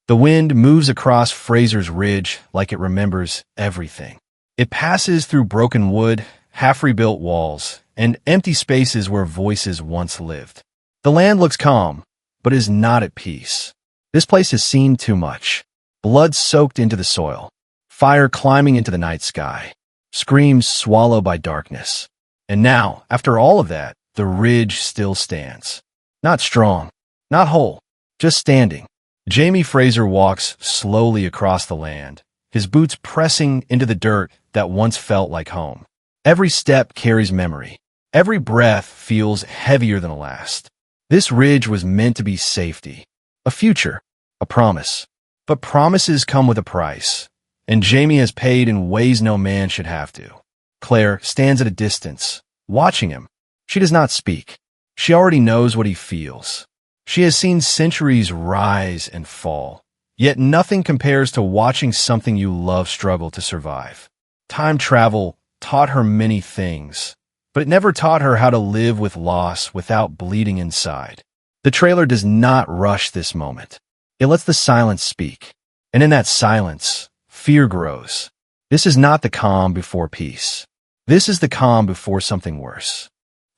The wind moves across Frasers Ridge like it remembers everything. It passes through broken wood, half-rebuilt walls, and empty spaces where voices once lived. The land looks calm, but is not at peace. This place has seen too much. Blood soaked into the soil, fire climbing into the night sky, screams swallowed by darkness. And now, after all of that, the ridge still stands. Not strong, not whole, just standing. Jamie Fraser walks slowly across the land, his boots pressing into the dirt that once felt like home. Every step carries memory. Every breath feels heavier than the last. This ridge was meant to be safety, a future, a promise. But promises come with a price, and Jamie has paid in ways no man should have to. Claire stands at a distance, watching him. She does not speak. She already knows what he feels. She has seen centuries rise and fall, yet nothing compares to watching something you love struggle to survive. Time travel taught her many things, but it never taught her how to live with loss without bleeding inside. The trailer does not rush this moment. It lets the silence speak, and in that silence, fear grows. This is not the calm before peace. This is the calm before something worse.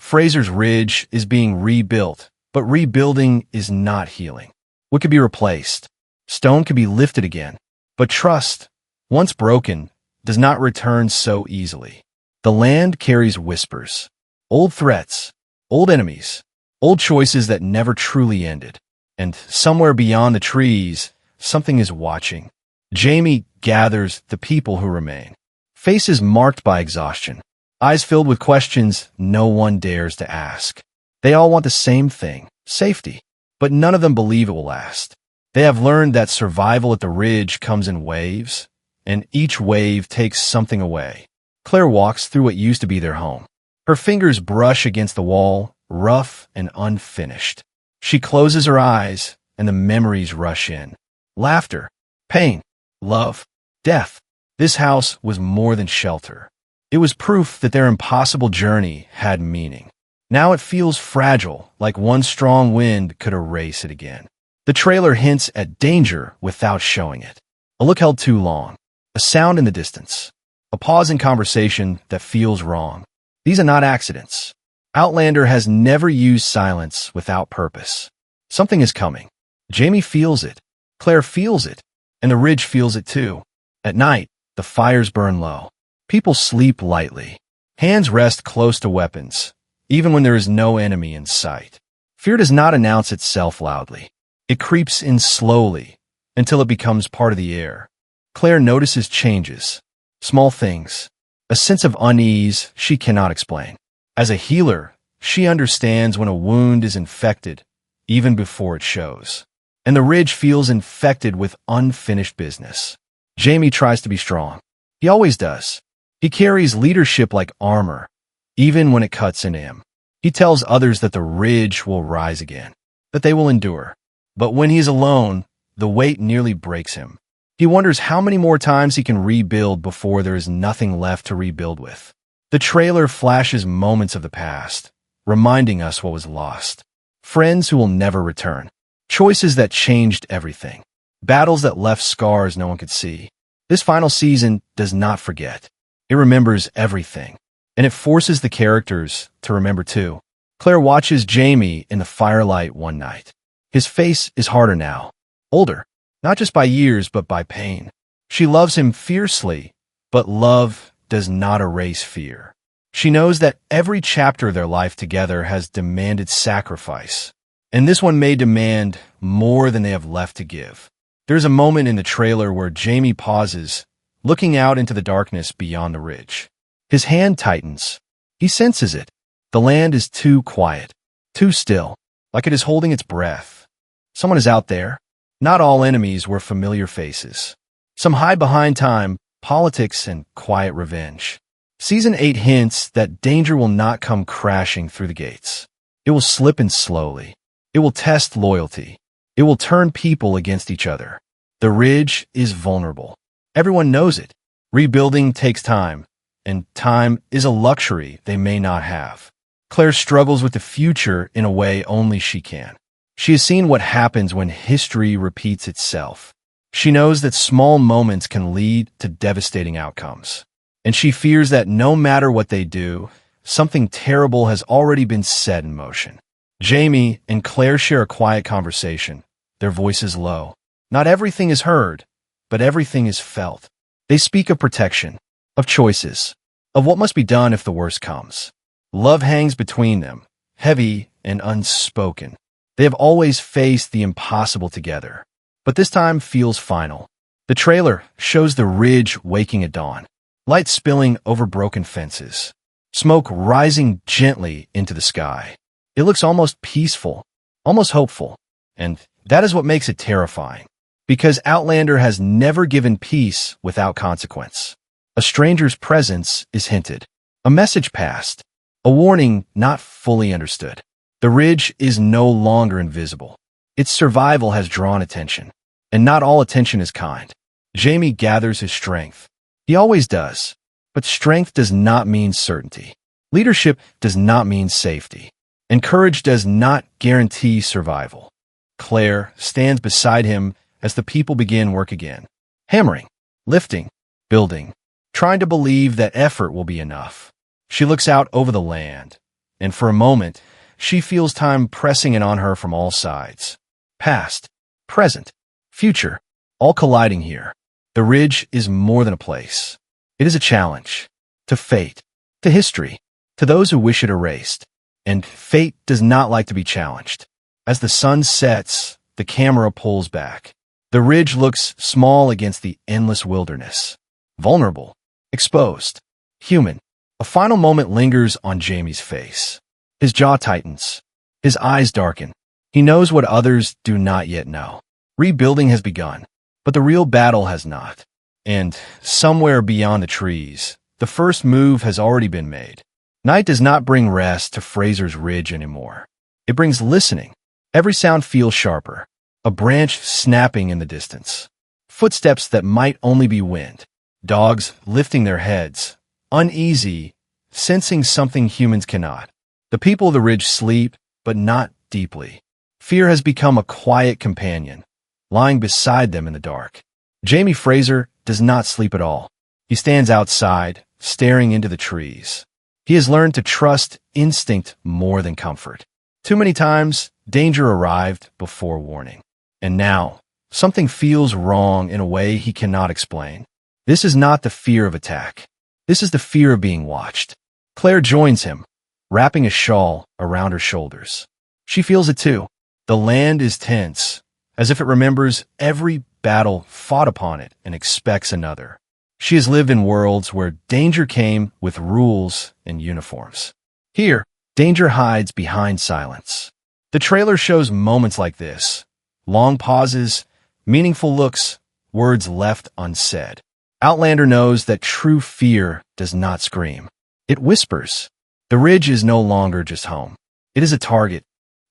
Frasers Ridge is being rebuilt, but rebuilding is not healing. What could be replaced? Stone could be lifted again, but trust, once broken, does not return so easily. The land carries whispers, old threats, old enemies, old choices that never truly ended. And somewhere beyond the trees, something is watching. Jamie gathers the people who remain. Faces marked by exhaustion. Eyes filled with questions no one dares to ask. They all want the same thing, safety. But none of them believe it will last. They have learned that survival at the ridge comes in waves, and each wave takes something away. Claire walks through what used to be their home. Her fingers brush against the wall, rough and unfinished. She closes her eyes, and the memories rush in. Laughter, pain, love, death. This house was more than shelter. It was proof that their impossible journey had meaning. Now it feels fragile, like one strong wind could erase it again. The trailer hints at danger without showing it. A look held too long. A sound in the distance. A pause in conversation that feels wrong. These are not accidents. Outlander has never used silence without purpose. Something is coming. Jamie feels it. Claire feels it. And the ridge feels it too. At night, the fires burn low. People sleep lightly. Hands rest close to weapons, even when there is no enemy in sight. Fear does not announce itself loudly. It creeps in slowly until it becomes part of the air. Claire notices changes. Small things. A sense of unease she cannot explain. As a healer, she understands when a wound is infected, even before it shows. And the ridge feels infected with unfinished business. Jamie tries to be strong. He always does. He carries leadership like armor, even when it cuts into him. He tells others that the ridge will rise again, that they will endure. But when he is alone, the weight nearly breaks him. He wonders how many more times he can rebuild before there is nothing left to rebuild with. The trailer flashes moments of the past, reminding us what was lost. Friends who will never return. Choices that changed everything. Battles that left scars no one could see. This final season does not forget. It remembers everything. And it forces the characters to remember too. Claire watches Jamie in the firelight one night. His face is harder now. Older. Not just by years, but by pain. She loves him fiercely, but love does not erase fear. She knows that every chapter of their life together has demanded sacrifice, and this one may demand more than they have left to give. There's a moment in the trailer where Jamie pauses, looking out into the darkness beyond the ridge. His hand tightens. He senses it. The land is too quiet, too still, like it is holding its breath. Someone is out there. Not all enemies were familiar faces. Some hide behind time, politics, and quiet revenge. Season 8 hints that danger will not come crashing through the gates. It will slip in slowly. It will test loyalty. It will turn people against each other. The ridge is vulnerable. Everyone knows it. Rebuilding takes time, and time is a luxury they may not have. Claire struggles with the future in a way only she can. She has seen what happens when history repeats itself. She knows that small moments can lead to devastating outcomes. And she fears that no matter what they do, something terrible has already been set in motion. Jamie and Claire share a quiet conversation, their voices low. Not everything is heard, but everything is felt. They speak of protection, of choices, of what must be done if the worst comes. Love hangs between them, heavy and unspoken. They have always faced the impossible together, but this time feels final. The trailer shows the ridge waking at dawn, light spilling over broken fences, smoke rising gently into the sky. It looks almost peaceful, almost hopeful, and that is what makes it terrifying. Because Outlander has never given peace without consequence. A stranger's presence is hinted, a message passed, a warning not fully understood. The ridge is no longer invisible. Its survival has drawn attention, and not all attention is kind. Jamie gathers his strength. He always does, but strength does not mean certainty. Leadership does not mean safety, and courage does not guarantee survival. Claire stands beside him as the people begin work again, hammering, lifting, building, trying to believe that effort will be enough. She looks out over the land, and for a moment, she feels time pressing in on her from all sides. Past, present, future, all colliding here. The ridge is more than a place. It is a challenge, to fate, to history, to those who wish it erased. And fate does not like to be challenged. As the sun sets, the camera pulls back. The ridge looks small against the endless wilderness. Vulnerable, exposed, human. A final moment lingers on Jamie's face. His jaw tightens. His eyes darken. He knows what others do not yet know. Rebuilding has begun, but the real battle has not. And somewhere beyond the trees, the first move has already been made. Night does not bring rest to Frasers Ridge anymore. It brings listening. Every sound feels sharper. A branch snapping in the distance. Footsteps that might only be wind. Dogs lifting their heads, uneasy, sensing something humans cannot. The people of the ridge sleep, but not deeply. Fear has become a quiet companion, lying beside them in the dark. Jamie Fraser does not sleep at all. He stands outside, staring into the trees. He has learned to trust instinct more than comfort. Too many times, danger arrived before warning. And now, something feels wrong in a way he cannot explain. This is not the fear of attack. This is the fear of being watched. Claire joins him, wrapping a shawl around her shoulders. She feels it too. The land is tense, as if it remembers every battle fought upon it and expects another. She has lived in worlds where danger came with rules and uniforms. Here, danger hides behind silence. The trailer shows moments like this. Long pauses, meaningful looks, words left unsaid. Outlander knows that true fear does not scream. It whispers. The ridge is no longer just home. It is a target.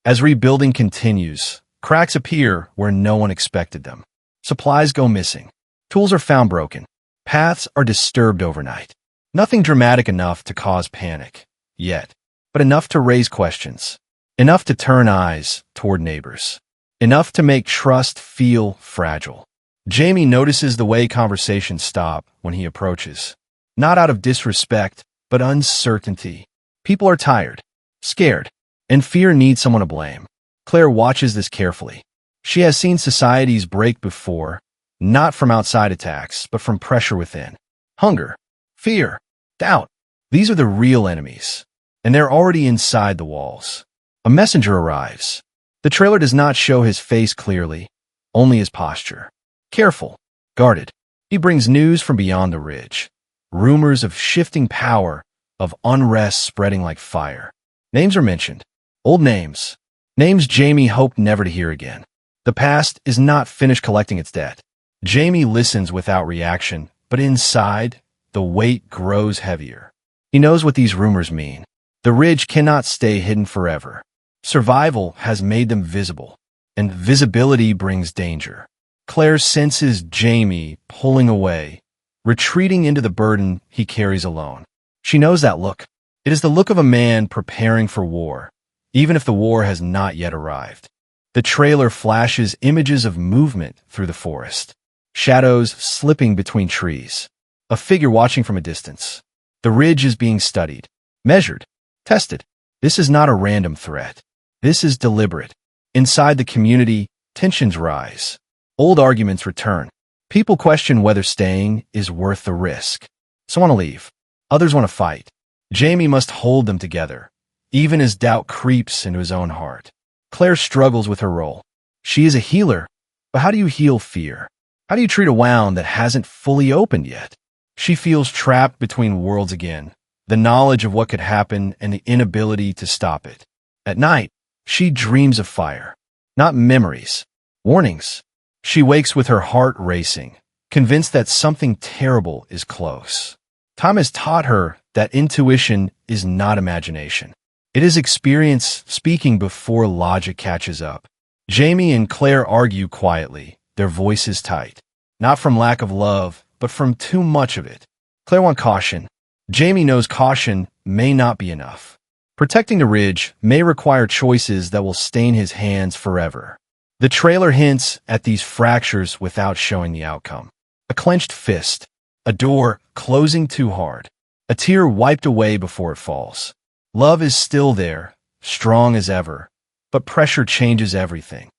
As rebuilding continues, cracks appear where no one expected them. Supplies go missing. Tools are found broken. Paths are disturbed overnight. Nothing dramatic enough to cause panic, yet, but enough to raise questions. Enough to turn eyes toward neighbors. Enough to make trust feel fragile. Jamie notices the way conversations stop when he approaches. Not out of disrespect, but uncertainty. People are tired, scared, and fear needs someone to blame. Claire watches this carefully. She has seen societies break before, not from outside attacks, but from pressure within. Hunger, fear, doubt. These are the real enemies, and they're already inside the walls. A messenger arrives. The trailer does not show his face clearly, only his posture. Careful, guarded. He brings news from beyond the ridge. Rumors of shifting power, of unrest spreading like fire. Names are mentioned. Old names. Names Jamie hoped never to hear again. The past is not finished collecting its debt. Jamie listens without reaction, but inside, the weight grows heavier. He knows what these rumors mean. The ridge cannot stay hidden forever. Survival has made them visible, and visibility brings danger. Claire senses Jamie pulling away, retreating into the burden he carries alone. She knows that look. It is the look of a man preparing for war, even if the war has not yet arrived. The trailer flashes images of movement through the forest. shadows slipping between trees. A figure watching from a distance. The ridge is being studied, measured, tested. This is not a random threat. This is deliberate. Inside the community, tensions rise. Old arguments return. People question whether staying is worth the risk. Some want to leave. Others want to fight. Jamie must hold them together, even as doubt creeps into his own heart. Claire struggles with her role. She is a healer, but how do you heal fear? How do you treat a wound that hasn't fully opened yet? She feels trapped between worlds again, the knowledge of what could happen and the inability to stop it. At night, she dreams of fire, not memories, warnings. She wakes with her heart racing, convinced that something terrible is close. Time has taught her that intuition is not imagination. It is experience speaking before logic catches up. Jamie and Claire argue quietly, their voices tight. Not from lack of love, but from too much of it. Claire wants caution. Jamie knows caution may not be enough. Protecting the ridge may require choices that will stain his hands forever. The trailer hints at these fractures without showing the outcome. A clenched fist, a door closing too hard, a tear wiped away before it falls. Love is still there, strong as ever, but pressure changes everything.